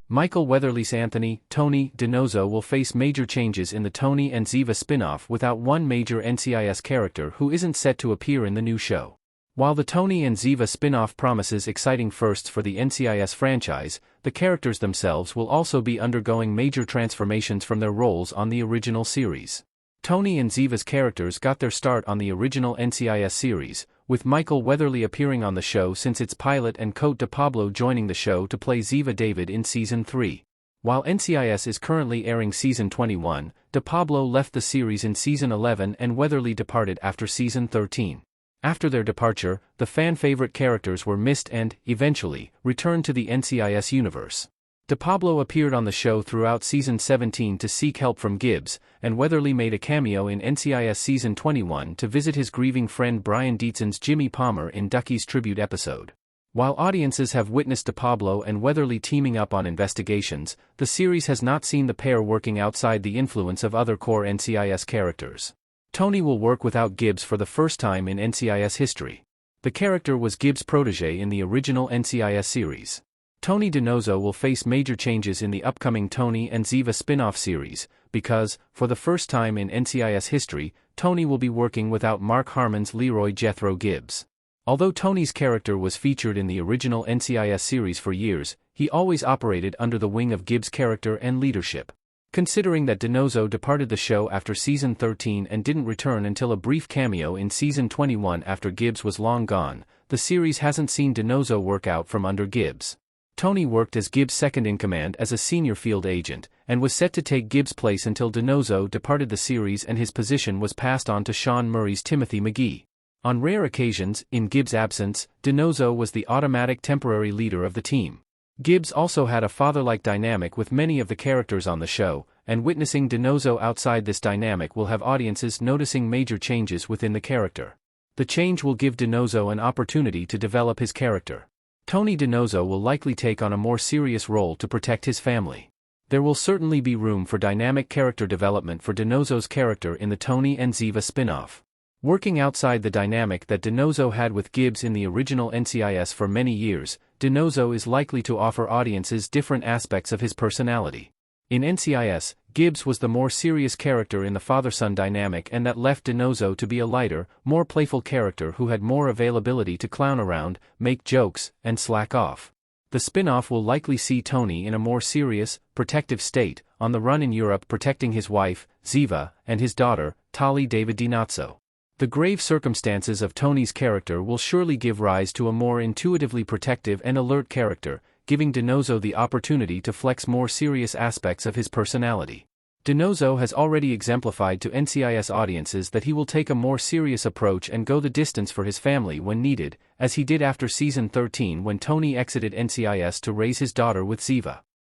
Michael Weatherly's Anthony, Tony, DiNozzo will face major changes in the Tony and Ziva spin-off without one major NCIS character who isn't set to appear in the new show. While the Tony and Ziva spin-off promises exciting firsts for the NCIS franchise, the characters themselves will also be undergoing major transformations from their roles on the original series. Tony and Ziva's characters got their start on the original NCIS series, with Michael Weatherly appearing on the show since its pilot and Cote de Pablo joining the show to play Ziva David in Season 3. While NCIS is currently airing Season 21, de Pablo left the series in Season 11 and Weatherly departed after Season 13. After their departure, the fan-favorite characters were missed and, eventually, returned to the NCIS universe. De Pablo appeared on the show throughout Season 17 to seek help from Gibbs, and Weatherly made a cameo in NCIS Season 21 to visit his grieving friend Brian Dietzon's Jimmy Palmer in Ducky's tribute episode. While audiences have witnessed De Pablo and Weatherly teaming up on investigations, the series has not seen the pair working outside the influence of other core NCIS characters. Tony will work without Gibbs for the first time in NCIS history. The character was Gibbs' protege in the original NCIS series. Tony DiNozzo will face major changes in the upcoming Tony and Ziva spin-off series, because, for the first time in NCIS history, Tony will be working without Mark Harmon's Leroy Jethro Gibbs. Although Tony's character was featured in the original NCIS series for years, he always operated under the wing of Gibbs' character and leadership. Considering that DiNozzo departed the show after Season 13 and didn't return until a brief cameo in Season 21 after Gibbs was long gone, the series hasn't seen DiNozzo work out from under Gibbs. Tony worked as Gibbs' second-in-command as a senior field agent, and was set to take Gibbs' place until DiNozzo departed the series and his position was passed on to Sean Murray's Timothy McGee. On rare occasions, in Gibbs' absence, DiNozzo was the automatic temporary leader of the team. Gibbs also had a father-like dynamic with many of the characters on the show, and witnessing DiNozzo outside this dynamic will have audiences noticing major changes within the character. The change will give DiNozzo an opportunity to develop his character. Tony DiNozzo will likely take on a more serious role to protect his family. There will certainly be room for dynamic character development for DiNozzo's character in the Tony and Ziva spin-off. Working outside the dynamic that DiNozzo had with Gibbs in the original NCIS for many years, DiNozzo is likely to offer audiences different aspects of his personality. In NCIS, Gibbs was the more serious character in the father-son dynamic, and that left DiNozzo to be a lighter, more playful character who had more availability to clown around, make jokes, and slack off. The spin-off will likely see Tony in a more serious, protective state, on the run in Europe protecting his wife, Ziva, and his daughter, Tali David DiNozzo. The grave circumstances of Tony's character will surely give rise to a more intuitively protective and alert character, giving DiNozzo the opportunity to flex more serious aspects of his personality. DiNozzo has already exemplified to NCIS audiences that he will take a more serious approach and go the distance for his family when needed, as he did after Season 13 when Tony exited NCIS to raise his daughter with Ziva.